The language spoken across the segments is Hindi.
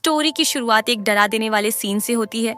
स्टोरी की शुरुआत एक डरा देने वाले सीन से होती है,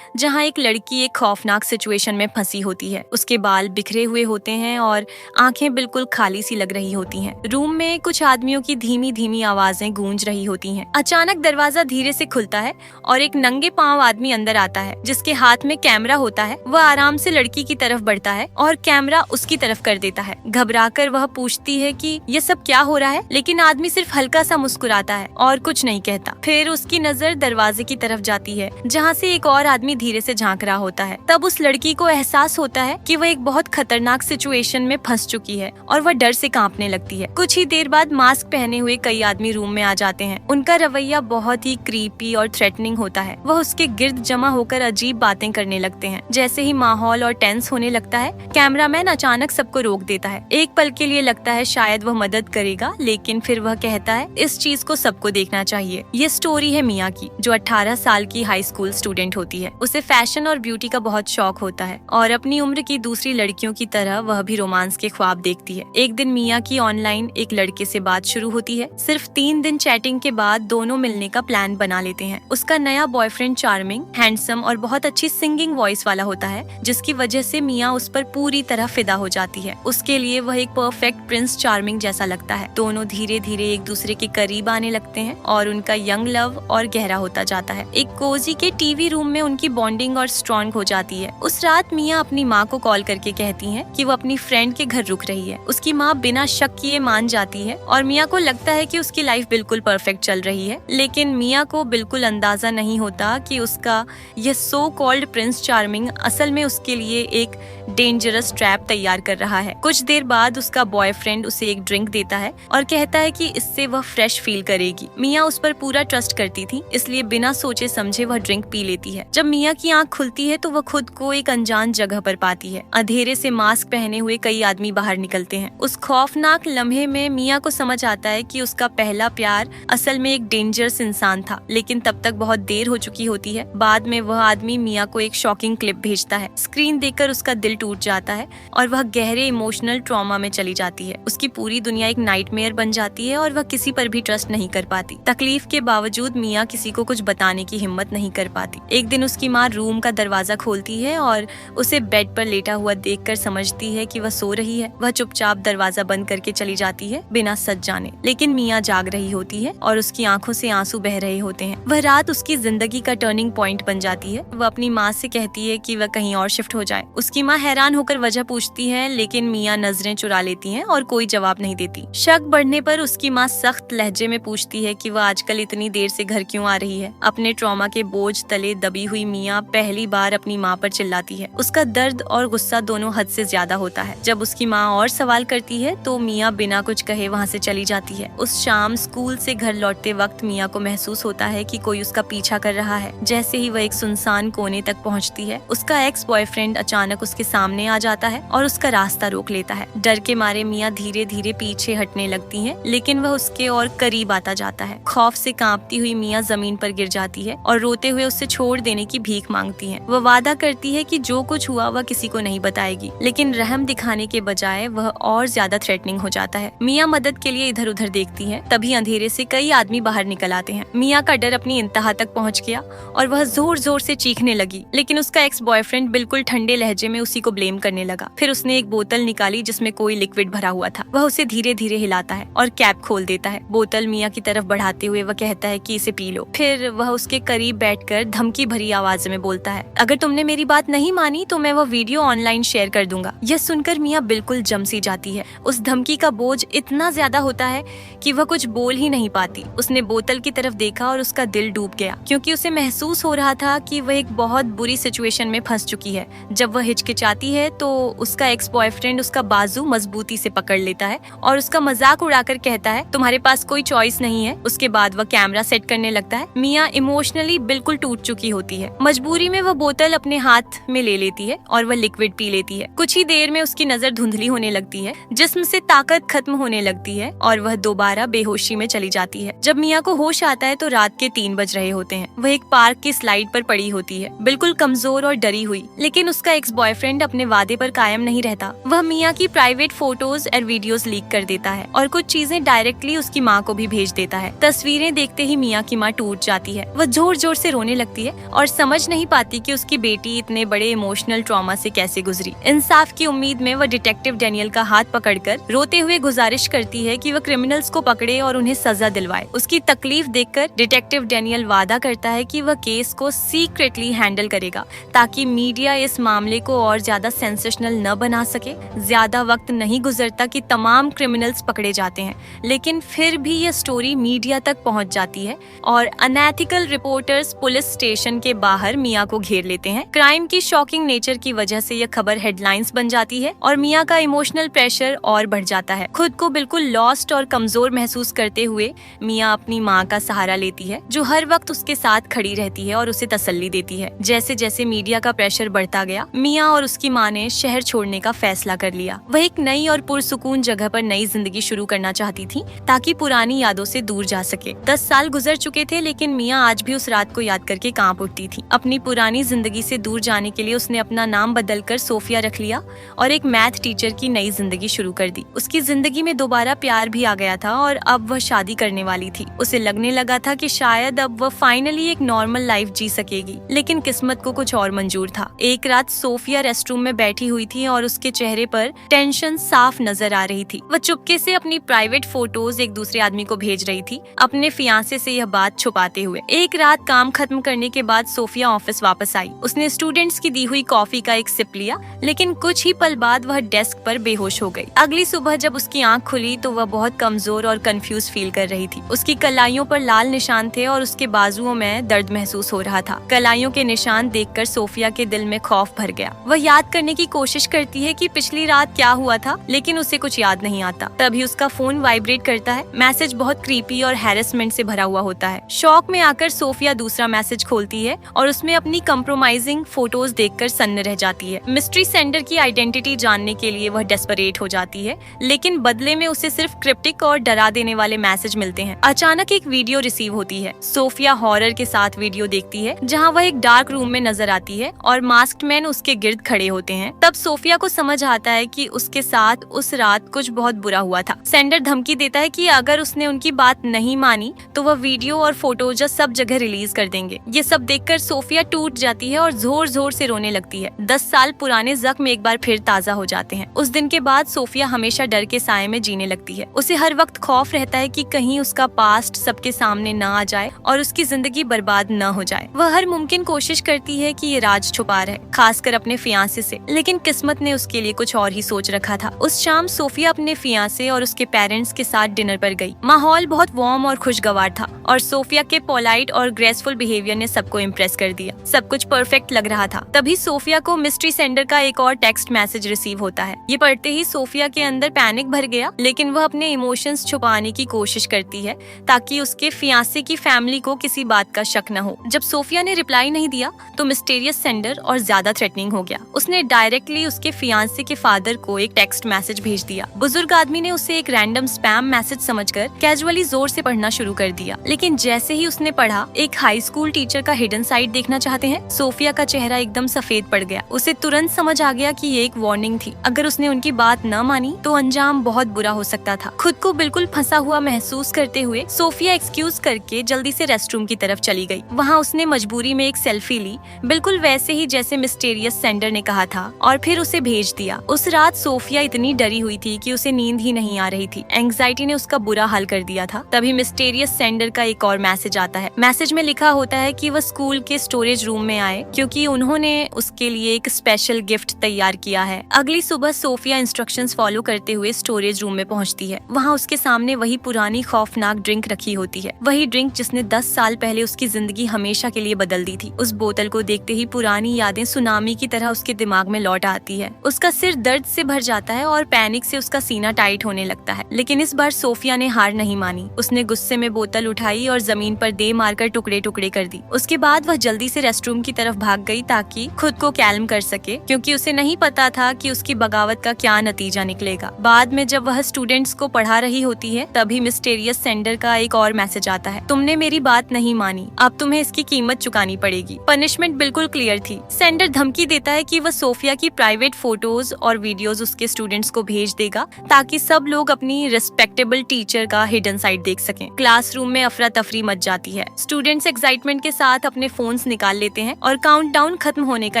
जहां एक लड़की एक खौफनाक सिचुएशन में फंसी होती है। उसके बाल बिखरे हुए होते हैं और आंखें बिल्कुल खाली सी लग रही होती हैं। रूम में कुछ आदमियों की धीमी धीमी आवाजें गूंज रही होती हैं। अचानक दरवाजा धीरे से खुलता है और एक नंगे पांव आदमी अंदर आता है, जिसके हाथ में कैमरा होता है। वह आराम से लड़की की तरफ बढ़ता है और कैमरा उसकी तरफ कर देता है। घबराकर वह पूछती है कि ये सब क्या हो रहा है, लेकिन आदमी सिर्फ हल्का सा मुस्कुराता है और कुछ नहीं कहता। फिर उसकी नजर दरवाजे की तरफ जाती है, जहाँ से एक और आदमी धीरे से झांक रहा होता है। तब उस लड़की को एहसास होता है कि वह एक बहुत खतरनाक सिचुएशन में फंस चुकी है और वह डर से कांपने लगती है। कुछ ही देर बाद मास्क पहने हुए कई आदमी रूम में आ जाते हैं। उनका रवैया बहुत ही क्रीपी और थ्रेटनिंग होता है। वह उसके गिर्द जमा होकर अजीब बातें करने लगते हैं। जैसे ही माहौल और टेंस होने लगता है, कैमरामैन अचानक सबको रोक देता है। एक पल के लिए लगता है शायद वह मदद करेगा, लेकिन फिर वह कहता है इस चीज को सबको देखना चाहिए। ये स्टोरी है मिया की, जो 18 साल की हाई स्कूल स्टूडेंट होती है। उसे फैशन और ब्यूटी का बहुत शौक होता है और अपनी उम्र की दूसरी लड़कियों की तरह वह भी रोमांस के ख्वाब देखती है। एक दिन मिया की ऑनलाइन एक लड़के से बात शुरू होती है। सिर्फ 3 दिन चैटिंग के बाद दोनों मिलने का प्लान बना लेते हैं। उसका नया बॉयफ्रेंड चार्मिंग, हैंडसम और बहुत अच्छी सिंगिंग वॉइस वाला होता है, जिसकी वजह से मिया उस पर पूरी तरह फिदा हो जाती है। उसके लिए वह एक परफेक्ट प्रिंस चार्मिंग जैसा लगता है। दोनों धीरे धीरे एक दूसरे के करीब आने लगते हैं और उनका यंग लव और गहरा होता जाता है। एक कोजी के टीवी रूम में उनकी बॉन्डिंग और स्ट्रॉन्ग हो जाती है। उस रात मिया अपनी माँ को कॉल करके कहती है कि वो अपनी फ्रेंड के घर रुक रही है। उसकी माँ बिना शक किए मान जाती है और मिया को लगता है कि उसकी लाइफ बिल्कुल परफेक्ट चल रही है। लेकिन मिया को बिल्कुल अंदाजा नहीं होता कि उसका यह सो कॉल्ड प्रिंस चार्मिंग असल में उसके लिए एक डेंजरस ट्रैप तैयार कर रहा है। कुछ देर बाद उसका बॉयफ्रेंड उसे एक ड्रिंक देता है और कहता है कि इससे वह फ्रेश फील करेगी। मिया उस पर पूरा ट्रस्ट करती थी, इसलिए बिना सोचे समझे वह ड्रिंक पी लेती है। जब मिया की आंख खुलती है तो वह खुद को एक अनजान जगह पर पाती है। अंधेरे से मास्क पहने हुए कई आदमी बाहर निकलते हैं। उस खौफनाक लम्हे में मिया को समझ आता है कि उसका पहला प्यार असल में एक डेंजरस इंसान था, लेकिन तब तक बहुत देर हो चुकी होती है। बाद में वह आदमी मिया को एक शॉकिंग क्लिप भेजता है। स्क्रीन देखकर उसका दिल टूट जाता है और वह गहरे इमोशनल ट्रॉमा में चली जाती है। उसकी पूरी दुनिया एक नाइटमेयर बन जाती है और वह किसी पर भी ट्रस्ट नहीं कर पाती। तकलीफ के बावजूद मिया किसी को कुछ बताने की हिम्मत नहीं कर पाती। एक दिन उसकी माँ रूम का दरवाजा खोलती है और उसे बेड पर लेटा हुआ देखकर समझती है कि वह सो रही है। वह चुपचाप दरवाजा बंद करके चली जाती है बिना सच जाने। लेकिन मिया जाग रही होती है और उसकी आंखों से आंसू बह रहे होते हैं। वह रात उसकी जिंदगी का टर्निंग पॉइंट बन जाती है। वह अपनी माँ से कहती है कि वह कहीं और शिफ्ट हो जाए। उसकी माँ हैरान होकर वजह पूछती है, लेकिन मिया नजरें चुरा लेती हैं और कोई जवाब नहीं देती। शक बढ़ने पर उसकी माँ सख्त लहजे में पूछती है कि वह आजकल इतनी देर से घर क्यों आ रही है। अपने ट्रॉमा के बोझ तले दबी हुई मिया पहली बार अपनी माँ पर चिल्लाती है। उसका दर्द और गुस्सा दोनों हद से ज्यादा होता है। जब उसकी माँ और सवाल करती है तो मिया बिना कुछ कहे वहाँ से चली जाती है। उस शाम स्कूल से घर लौटते वक्त मिया को महसूस होता है कि कोई उसका पीछा कर रहा है। जैसे ही वह एक सुनसान कोने तक पहुँचती है, उसका एक्स बॉयफ्रेंड अचानक उसके सामने आ जाता है और उसका रास्ता रोक लेता है। डर के मारे मिया धीरे धीरे पीछे हटने लगती है, लेकिन वह उसके और करीब आता जाता है। खौफ से कांपती हुई मिया जमीन पर गिर जाती है और रोते हुए उससे छोड़ देने की भीख मांगती है। वह वादा करती है कि जो कुछ हुआ वह किसी को नहीं बताएगी, लेकिन रहम दिखाने के बजाय वह और ज्यादा थ्रेटनिंग हो जाता है। मिया मदद के लिए इधर उधर देखती है। तभी अंधेरे से कई आदमी बाहर निकल आते हैं। मिया का डर अपनी इंतहा तक पहुंच गया और वह जोर जोर से चीखने लगी, लेकिन उसका एक्स बॉयफ्रेंड बिल्कुल ठंडे लहजे में उसी को ब्लेम करने लगा। फिर उसने एक बोतल निकाली जिसमें कोई लिक्विड भरा हुआ था। वह उसे धीरे धीरे हिलाता है और कैप खोल देता है। बोतल मिया की तरफ बढ़ाते हुए वह कहता है कि इसे पी लो। फिर वह उसके करीब बैठकर धमकी भरी आवाज में बोलता है, अगर तुमने मेरी बात नहीं मानी तो मैं वह वीडियो ऑनलाइन शेयर कर दूंगा। यह सुनकर मिया बिल्कुल जम सी जाती है। उस धमकी का बोझ इतना ज्यादा होता है कि वह कुछ बोल ही नहीं पाती। उसने बोतल की तरफ देखा और उसका दिल डूब गया, क्योंकि उसे महसूस हो रहा था कि वह एक बहुत बुरी सिचुएशन में फंस चुकी है। जब वह हिचकिचाती है तो उसका एक्स बॉयफ्रेंड उसका बाजू मजबूती से पकड़ लेता है और उसका मजाक उड़ाकर कहता है, तुम्हारे पास कोई चॉइस नहीं है। उसके बाद वह कैमरा सेट करने लगता है। मिया इमोशनली बिल्कुल टूट चुकी होती है। मजबूरी में वह बोतल अपने हाथ में ले लेती है और वह लिक्विड पी लेती है। कुछ ही देर में उसकी नजर धुंधली होने लगती है, जिस्म से ताकत खत्म होने लगती है और वह दोबारा बेहोशी में चली जाती है। जब मिया को होश आता है तो रात के 3 बज रहे होते हैं। वह एक पार्क की स्लाइड पर पड़ी होती है, बिल्कुल कमजोर और डरी हुई। लेकिन उसका एक्स बॉयफ्रेंड अपने वादे पर कायम नहीं रहता। वह मिया की प्राइवेट फोटोज और वीडियोस लीक कर देता है और कुछ चीजें डायरेक्टली उसकी माँ को भी भेज देता है। तस्वीरें देखते ही मिया की माँ प्रतिमा टूट जाती है। वह जोर जोर से रोने लगती है और समझ नहीं पाती कि उसकी बेटी इतने बड़े इमोशनल ट्रॉमा से कैसे गुजरी। इंसाफ की उम्मीद में वह डिटेक्टिव डैनियल का हाथ पकड़कर रोते हुए गुजारिश करती है कि वह क्रिमिनल्स को पकड़े और उन्हें सजा दिलवाए। उसकी तकलीफ देखकर डिटेक्टिव डैनियल वादा करता है कि वह केस को सीक्रेटली हैंडल करेगा ताकि मीडिया इस मामले को और ज्यादा सेंसेशनल न बना सके। ज्यादा वक्त नहीं गुजरता कि तमाम क्रिमिनल्स पकड़े जाते हैं, लेकिन फिर भी यह स्टोरी मीडिया तक पहुंच जाती है और अनएथिकल रिपोर्टर्स पुलिस स्टेशन के बाहर मिया को घेर लेते हैं। क्राइम की शॉकिंग नेचर की वजह से यह खबर हेडलाइंस बन जाती है और मिया का इमोशनल प्रेशर और बढ़ जाता है। खुद को बिल्कुल लॉस्ट और कमजोर महसूस करते हुए मिया अपनी माँ का सहारा लेती है, जो हर वक्त उसके साथ खड़ी रहती है और उसे तसल्ली देती है। जैसे जैसे मीडिया का प्रेशर बढ़ता गया, मिया और उसकी माँ ने शहर छोड़ने का फैसला कर लिया। वह एक नई और पुरसुकून जगह पर नई जिंदगी शुरू करना चाहती थी ताकि पुरानी यादों से दूर जा सके। 10 साल गुजर चुके थे, लेकिन मिया आज भी उस रात को याद करके कांप उठती थी। अपनी पुरानी जिंदगी से दूर जाने के लिए उसने अपना नाम बदलकर सोफिया रख लिया और एक मैथ टीचर की नई जिंदगी शुरू कर दी। उसकी जिंदगी में दोबारा प्यार भी आ गया था और अब वह शादी करने वाली थी। उसे लगने लगा था कि शायद अब वह फाइनली एक नॉर्मल लाइफ जी सकेगी, लेकिन किस्मत को कुछ और मंजूर था। एक रात सोफिया रेस्टरूम में बैठी हुई थी और उसके चेहरे पर टेंशन साफ नजर आ रही थी। वह चुपके से अपनी प्राइवेट फोटोज एक दूसरे आदमी को भेज रही थी, अपने फियांसे से यह बात छुपाते हुए। एक रात काम खत्म करने के बाद सोफिया ऑफिस वापस आई। उसने स्टूडेंट्स की दी हुई कॉफी का एक सिप लिया, लेकिन कुछ ही पल बाद वह डेस्क पर बेहोश हो गई। अगली सुबह जब उसकी आंख खुली तो वह बहुत कमजोर और कंफ्यूज फील कर रही थी। उसकी कलाइयों पर लाल निशान थे और उसके बाजुओं में दर्द महसूस हो रहा था। कलाइयों के निशान देखकर सोफिया के दिल में खौफ भर गया। वह याद करने की कोशिश करती है कि पिछली रात क्या हुआ था, लेकिन उसे कुछ याद नहीं आता। तभी उसका फोन वाइब्रेट करता है। मैसेज बहुत क्रीपी और हैरेसमेंट से भरा हुआ होता है। शॉक में आकर सोफिया दूसरा मैसेज खोलती है और उसमें अपनी कंप्रोमाइजिंग फोटोज देखकर सन्न रह जाती है। मिस्ट्री सेंडर की आइडेंटिटी जानने के लिए वह डेस्परेट हो जाती है, लेकिन बदले में उसे सिर्फ क्रिप्टिक और डरा देने वाले मैसेज मिलते हैं। अचानक एक वीडियो रिसीव होती है। सोफिया हॉरर के साथ वीडियो देखती है, जहां वह एक डार्क रूम में नजर आती है और मास्क्ड मैन उसके गिर्द खड़े होते हैं। तब सोफिया को समझ आता है कि उसके साथ उस रात कुछ बहुत बुरा हुआ था। सेंडर धमकी देता है कि अगर उसने उनकी बात नहीं मानी तो वह वीडियो और फोटोज सब जगह रिलीज कर देंगे। ये सब देखकर सोफिया टूट जाती है और जोर जोर से रोने लगती है। 10 साल पुराने जख्म एक बार फिर ताजा हो जाते हैं। उस दिन के बाद सोफिया हमेशा डर के साए में जीने लगती है। उसे हर वक्त खौफ रहता है कि कहीं उसका पास्ट सबके सामने न आ जाए और उसकी जिंदगी बर्बाद न हो जाए। वह हर मुमकिन कोशिश करती है कि ये राज छुपा रहे, खासकर अपने फियांसे से, लेकिन किस्मत ने उसके लिए कुछ और ही सोच रखा था। उस शाम सोफिया अपने फियांसे और उसके पेरेंट्स के साथ डिनर पर गई। माहौल बहुत वार्म और खुशगवार था और सोफिया के पोलाइट और ग्रेसफुल बिहेवियर ने सबको इम्प्रेस कर दिया। सब कुछ परफेक्ट लग रहा था। तभी सोफिया को मिस्ट्री सेंडर का एक और टेक्स्ट मैसेज रिसीव होता है। ये पढ़ते ही सोफिया के अंदर पैनिक भर गया, लेकिन वह अपने इमोशंस छुपाने की कोशिश करती है ताकि उसके फियांसे की फैमिली को किसी बात का शक न हो। जब सोफिया ने रिप्लाई नहीं दिया तो मिस्टीरियस सेंडर और ज्यादा थ्रेटनिंग हो गया। उसने डायरेक्टली उसके फियांसे के फादर को एक टेक्स्ट मैसेज भेज दिया। बुजुर्ग आदमी ने उसे एक रैंडम स्पैम मैसेज समझकर कैजुअली जोर से पढ़ना शुरू कर दिया, लेकिन जैसे ही उसने पढ़ा, एक हाई स्कूल टीचर का हिडन साइड देखना चाहते हैं। सोफिया का चेहरा एकदम सफेद पड़ गया। उसे तुरंत समझ आ गया कि ये एक वार्निंग थी। अगर उसने उनकी बात न मानी तो अंजाम बहुत बुरा हो सकता था। खुद को बिल्कुल फंसा हुआ महसूस करते हुए सोफिया एक्सक्यूज करके जल्दी से रेस्टरूम की तरफ चली गई। वहाँ उसने मजबूरी में एक सेल्फी ली, बिल्कुल वैसे ही जैसे मिस्टीरियस सेंडर ने कहा था, और फिर उसे भेज दिया। उस रात सोफिया इतनी डरी हुई थी कि उसे नींद ही नहीं आ रही थी। एंग्जाइटी ने उसका बुरा हाल कर दिया था। तभी मिस्टीरियस सेंडर का एक और मैसेज आता है। मैसेज में लिखा होता है कि वह स्कूल के स्टोरेज रूम में आए क्योंकि उन्होंने उसके लिए एक स्पेशल गिफ्ट तैयार किया है। अगली सुबह सोफिया इंस्ट्रक्शंस फॉलो करते हुए स्टोरेज रूम में पहुंचती है। वहां उसके सामने वही पुरानी खौफनाक ड्रिंक रखी होती है, वही ड्रिंक जिसने 10 साल पहले उसकी जिंदगी हमेशा के लिए बदल दी थी। उस बोतल को देखते ही पुरानी यादें सुनामी की तरह उसके दिमाग में लौट आती है। उसका सिर दर्द से भर जाता है और पैनिक से उसका सीना टाइट होने लगता है। लेकिन इस बार सोफिया ने हार नहीं मानी। उसने गुस्से में बोतल उठाई और जमीन पर दे मारकर टुकड़े टुकड़े कर दी। उसके बाद वह जल्दी से रेस्टरूम की तरफ भाग गई ताकि खुद को कैल्म कर सके, क्योंकि उसे नहीं पता था कि उसकी बगावत का क्या नतीजा निकलेगा। बाद में जब वह स्टूडेंट्स को पढ़ा रही होती है, तभी मिस्टीरियस सेंडर का एक और मैसेज आता है। तुमने मेरी बात नहीं मानी, अब तुम्हें इसकी कीमत चुकानी पड़ेगी। पनिशमेंट बिल्कुल क्लियर थी। सेंडर धमकी देता है कि वह सोफिया की प्राइवेट फोटोज और वीडियोज उसके स्टूडेंट्स को भेज देगा ताकि सब लोग अपनी रिस्पेक्टेबल टीचर का हिडन साइड देख सकें। क्लासरूम में अफरा तफरी मच जाती है। स्टूडेंट्स एक्साइटमेंट के साथ अपने फोन्स निकाल लेते हैं और काउंटडाउन खत्म होने का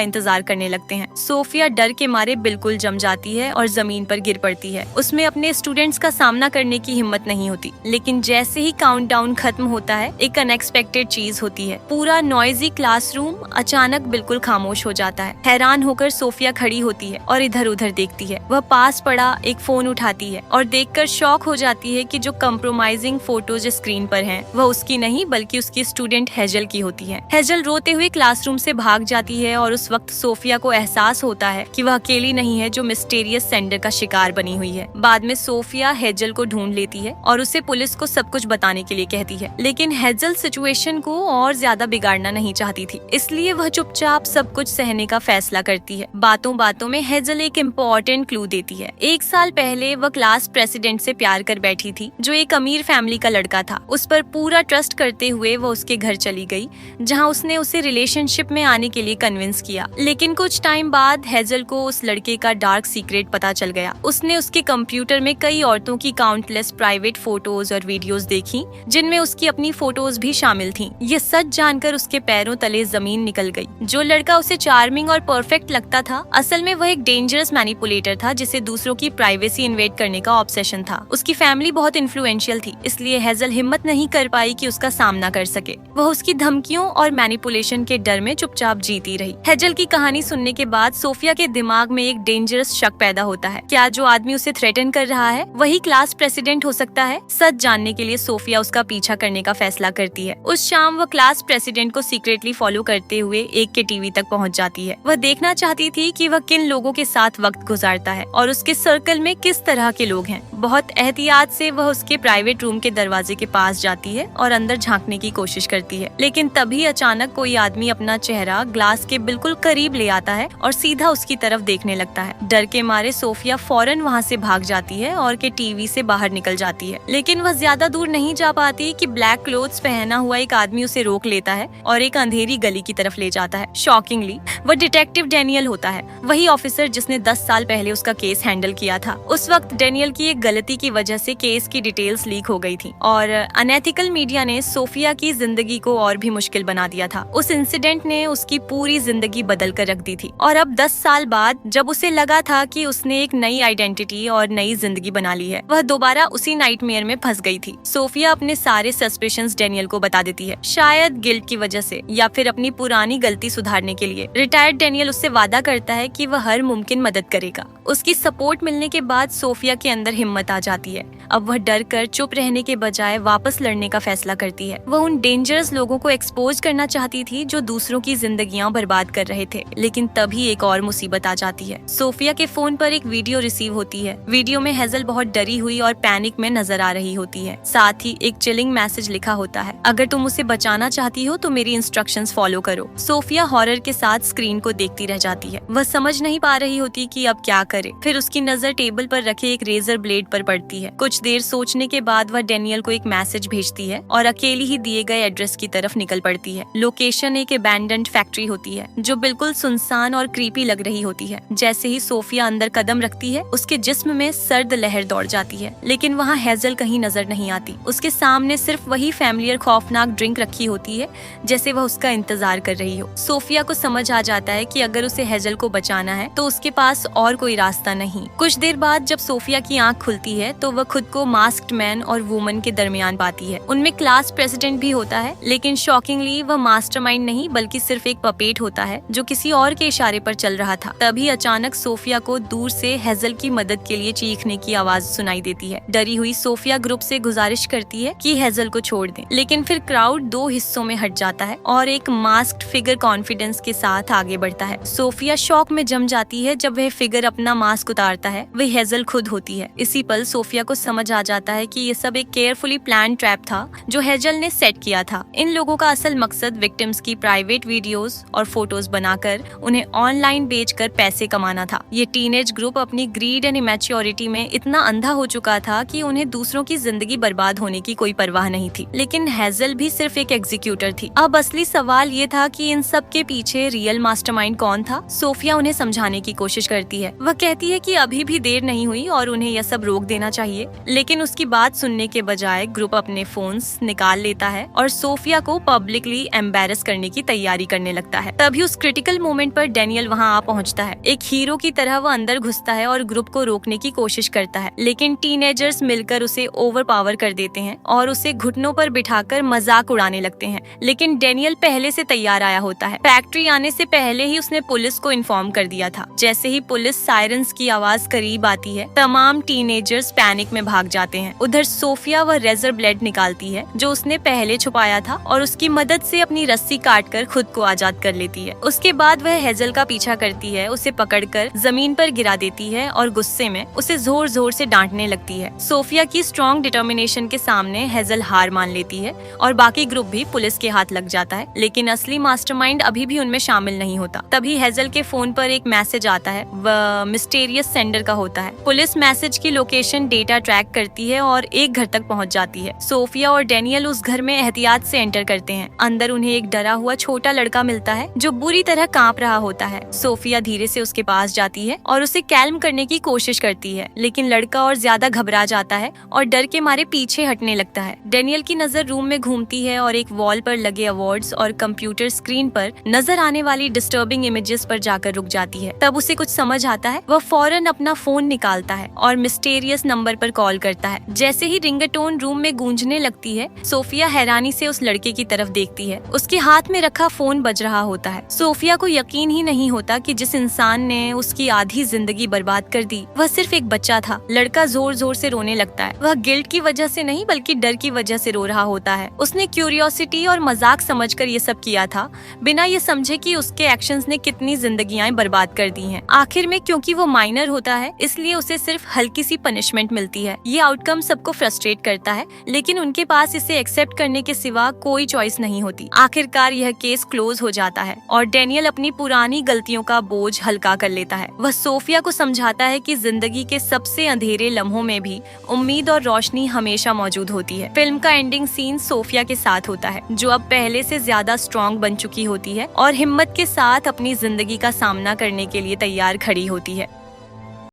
इंतजार करने लगते हैं। सोफिया डर के मारे बिल्कुल जम जाती है और जमीन पर गिर पड़ती है। उसमें अपने स्टूडेंट्स का सामना करने की हिम्मत नहीं होती। लेकिन जैसे ही काउंटडाउन खत्म होता है, एक अनएक्सपेक्टेड चीज होती है। पूरा नॉइजी क्लासरूम अचानक बिल्कुल खामोश हो जाता है। हैरान होकर सोफिया खड़ी होती है और इधर उधर देखती है। वह पास पड़ा एक फोन उठाती है और देखकर शॉक हो जाती है कि जो कंप्रोमाइजिंग फोटोज स्क्रीन पर हैं, वह उसकी नहीं बल्कि उसकी स्टूडेंट हेजल की होती है। हेजल रोते हुए क्लासरूम से भाग जाती है और उस वक्त सोफिया को एहसास होता है कि वह अकेली नहीं है जो मिस्टीरियस सेंडर का शिकार बनी हुई है। बाद में सोफिया हेजल को ढूंढ लेती है और उसे पुलिस को सब कुछ बताने के लिए कहती है। लेकिन हेजल सिचुएशन को और ज्यादा बिगाड़ना नहीं चाहती थी, इसलिए वह चुपचाप सब कुछ सहने का फैसला करती है। बातों बातों में हेजल एक इम्पोर्टेंट क्लू देती है। 1 साल पहले वह क्लास प्रेसिडेंट से प्यार कर बैठी थी, जो एक अमीर फैमिली का लड़का था। उस पर पूरा ट्रस्ट करते हुए वह उसके घर चली गई, जहां उसने उसे रिलेशनशिप में आने के लिए कन्विंस किया। लेकिन कुछ टाइम बाद हेजल को उस लड़के का डार्क सीक्रेट पता चल गया। उसने उसके कंप्यूटर में कई औरतों की काउंटलेस प्राइवेट फोटोज और वीडियोस देखी, जिनमें उसकी अपनी फोटोज भी शामिल थीं। ये सच जानकर उसके पैरों तले जमीन निकल गई। जो लड़का उसे चार्मिंग और परफेक्ट लगता था, असल में वह एक डेंजरस मैनिपुलेटर था, जिसे दूसरों की प्राइवेसी इन्वेड करने का ऑब्सेशन था। उसकी फैमिली बहुत इन्फ्लुएंशियल थी, इसलिए हेजल हिम्मत नहीं कर पाई कि उसका सामना कर सके। वह उसकी धमकियों और मैनिपुलेशन के डर में चुपचाप जीती रही। हेजल की कहानी सुनने के बाद सोफिया के दिमाग में एक डेंजरस शक पैदा होता है। क्या जो आदमी उसे थ्रेटन कर रहा है वही क्लास प्रेसिडेंट हो सकता है? सच जानने के लिए सोफिया उसका पीछा करने का फैसला करती है। उस शाम वह क्लास प्रेसिडेंट को सीक्रेटली फॉलो करते हुए एक के टीवी तक पहुंच जाती है। वह देखना चाहती थी कि वह किन लोगों के साथ वक्त गुजारता है और उसके सर्कल में किस तरह के लोग हैं। बहुत एहतियात से वह उसके प्राइवेट रूम के दरवाजे के पास जाती है और अंदर झांकने की कोशिश करती है। लेकिन तभी अचानक कोई आदमी अपना चेहरा ग्लास के बिल्कुल करीब ले आता है और सीधा उसकी तरफ देखने लगता है। डर के मारे सोफिया फौरन वहाँ से भाग जाती है और के टीवी से बाहर निकल जाती है। लेकिन वह ज्यादा दूर नहीं जा पाती कि ब्लैक क्लोथ्स पहना हुआ एक आदमी उसे रोक लेता है और एक अंधेरी गली की तरफ ले जाता है। शॉकिंगली वह डिटेक्टिव डेनियल होता है, वही ऑफिसर जिसने 10 साल पहले उसका केस हैंडल किया था। उस वक्त डेनियल की एक गलती की वजह से केस की डिटेल्स लीक हो गई थी और अनएथिकल मीडिया ने सोफिया की जिंदगी को और भी मुश्किल बना दिया था। उस इंसिडेंट ने उसकी पूरी जिंदगी बदल कर रख दी थी और अब 10 साल बाद जब उसे लगा था कि उसने एक नई आइडेंटिटी और नई जिंदगी बना ली है, वह दोबारा उसी नाइटमेयर में फंस गई थी। सोफिया अपने सारे सस्पिशंस डेनियल को बता देती है, शायद गिल्ट की वजह से या फिर अपनी पुरानी गलती सुधारने के लिए। रिटायर्ड डेनियल उससे वादा करता है कि वह हर मुमकिन मदद करेगा। उसकी सपोर्ट मिलने के बाद सोफिया के अंदर हिम्मत आ जाती है। अब वह डर कर चुप रहने के बजाय वापस लड़ने का फैसला करती है। वह उन डेंजरस लोगों को एक्सपोज करना चाहती थी जो दूसरों की जिंदगियां बर्बाद कर रहे थे। लेकिन तभी एक और मुसीबत आ जाती है। सोफिया के फोन पर एक वीडियो रिसीव होती है। वीडियो में हेजल बहुत डरी हुई और पैनिक में नजर आ रही होती है। साथ ही एक चिलिंग मैसेज लिखा होता है, अगर तुम उसे बचाना चाहती हो तो मेरी इंस्ट्रक्शंस फॉलो करो। सोफिया हॉरर के साथ स्क्रीन को देखती रह जाती है। वह समझ नहीं पा रही होती कि अब क्या करे। फिर उसकी नजर टेबल पर रखे एक रेजर ब्लेड पर पड़ती है। कुछ देर सोचने के बाद वह डेनियल को एक मैसेज भेजती है और अकेली ही दिए गए एड्रेस की तरफ निकल पड़ती है। लोकेशन एक अबैंडन्ड फैक्ट्री होती है जो बिल्कुल सुनसान और क्रीपी लग रही होती है। जैसे ही सोफिया अंदर कदम रखती है, उसके जिस्म में सर्द लहर दौड़ जाती है। लेकिन वहाँ हेजल कहीं नजर नहीं आती। उसके सामने सिर्फ वही फैमिलियर खौफनाक ड्रिंक रखी होती है, जैसे वह उसका इंतजार कर रही हो। सोफिया को समझ आ जाता है कि अगर उसे हेजल को बचाना है तो उसके पास और कोई रास्ता नहीं। कुछ देर बाद जब सोफिया की आंख खुलती है तो वह खुद को मास्क्ड मैन और वुमन के दरमियान पाती है। उनमें क्लास प्रेसिडेंट भी होता है, लेकिन शॉकिंगली वह मास्टरमाइंड नहीं बल्कि सिर्फ एक पपेट होता है जो किसी और के इशारे पर चल रहा था। तभी अचानक सोफिया को दूर से हेजल की मदद के लिए चीखने की आवाज सुनाई देती है। डरी हुई सोफिया ग्रुप से गुजारिश करती है कि हेजल को छोड़ दें, लेकिन फिर क्राउड 2 हिस्सों में हट जाता है और एक मास्क्ड फिगर कॉन्फिडेंस के साथ आगे बढ़ता है। सोफिया शॉक में जम जाती है जब वह फिगर अपना मास्क उतारता है। वह हेजल खुद होती है। इसी पल सोफिया को समझ आ जाता है कि ये सब एक केयरफुली प्लान ट्रैप था जो हेजल ने सेट किया था। इन लोगों का असल मकसद विक्टिम्स की प्राइवेट वीडियोस और फोटोज बनाकर उन्हें ऑनलाइन बेचकर पैसे कमाना था। ये टीनेज ग्रुप अपनी ग्रीड एंड इमैच्योरिटी में इतना अंधा हो चुका था कि उन्हें दूसरों की जिंदगी बर्बाद होने की कोई परवाह नहीं थी। लेकिन हेजल भी सिर्फ एक एग्जीक्यूटर थी। अब असली सवाल ये था कि इन सब के पीछे रियल मास्टरमाइंड कौन था। सोफिया उन्हें समझाने की कोशिश करती है। वह कहती है कि अभी भी देर नहीं हुई और उन्हें यह सब रोक देना चाहिए, लेकिन उसकी बात सुनने के बजाय ग्रुप अपने फोन पर्स निकाल लेता है और सोफिया को पब्लिकली एम्बेरस करने की तैयारी करने लगता है। तभी उस क्रिटिकल मोमेंट पर डेनियल वहाँ आ पहुँचता है। एक हीरो की तरह वो अंदर घुसता है और ग्रुप को रोकने की कोशिश करता है, लेकिन टीनेजर्स मिलकर उसे ओवरपावर कर देते हैं और उसे घुटनों पर बिठाकर मजाक उड़ाने लगते हैं। लेकिन डेनियल पहले से तैयार आया होता है। फैक्ट्री आने से पहले ही उसने पुलिस को इन्फॉर्म कर दिया था। जैसे ही पुलिस सायरन्स की आवाज करीब आती है, तमाम टीनेजर्स पैनिक में भाग जाते हैं। उधर सोफिया वह रेजर ब्लेड निकालती है जो उसने पहले छुपाया था और उसकी मदद से अपनी रस्सी काटकर खुद को आजाद कर लेती है। उसके बाद वह हेजल का पीछा करती है, उसे पकड़कर जमीन पर गिरा देती है और गुस्से में उसे जोर जोर से डांटने लगती है। सोफिया की स्ट्रॉन्ग डिटर्मिनेशन के सामने हेजल हार मान लेती है और बाकी ग्रुप भी पुलिस के हाथ लग जाता है, लेकिन असली मास्टरमाइंड अभी भी उनमें शामिल नहीं होता। तभी हेजल के फोन पर एक मैसेज आता है, वह मिस्टीरियस सेंडर का होता है। पुलिस मैसेज की लोकेशन डेटा ट्रैक करती है और एक घर तक पहुंच जाती है। सोफिया और डेनियल उस घर में एहतियात से एंटर करते हैं। अंदर उन्हें एक डरा हुआ छोटा लड़का मिलता है जो बुरी तरह कांप रहा होता है। सोफिया धीरे से उसके पास जाती है और उसे कैल्म करने की कोशिश करती है, लेकिन लड़का और ज्यादा घबरा जाता है और डर के मारे पीछे हटने लगता है। डेनियल की नजर रूम में घूमती है और एक वॉल पर लगे अवार्ड्स और कंप्यूटर स्क्रीन पर नजर आने वाली डिस्टर्बिंग इमेजेस पर जाकर रुक जाती है। तब उसे कुछ समझ आता है। वह फौरन अपना फोन निकालता है और मिस्टीरियस नंबर पर कॉल करता है। जैसे ही रिंगटोन रूम में गूंजने लगती है, सोफिया हैरानी से उस लड़के की तरफ देखती है। उसके हाथ में रखा फोन बज रहा होता है। सोफिया को यकीन ही नहीं होता कि जिस इंसान ने उसकी आधी जिंदगी बर्बाद कर दी वह सिर्फ एक बच्चा था। लड़का जोर जोर से रोने लगता है। वह गिल्ट की वजह से नहीं बल्कि डर की वजह से रो रहा होता है। उसने क्यूरियोसिटी और मजाक समझकर ये सब किया था, बिना ये समझे कि उसके एक्शंस ने कितनी जिंदगियां बर्बाद कर दी हैं। आखिर में क्योंकि वो माइनर होता है इसलिए उसे सिर्फ हल्की सी पनिशमेंट मिलती है। ये आउटकम सबको फ्रस्ट्रेट करता है, लेकिन उनके पास इसे एक्सेप्ट करने के सिवा कोई चॉइस नहीं होती। आखिरकार यह केस क्लोज हो जाता है और डेनियल अपनी पुरानी गलतियों का बोझ हल्का कर लेता है। वह सोफिया को समझाता है कि जिंदगी के सबसे अंधेरे लम्हों में भी उम्मीद और रोशनी हमेशा मौजूद होती है। फिल्म का एंडिंग सीन सोफिया के साथ होता है, जो अब पहले से ज्यादा स्ट्रॉन्ग बन चुकी होती है और हिम्मत के साथ अपनी जिंदगी का सामना करने के लिए तैयार खड़ी होती है।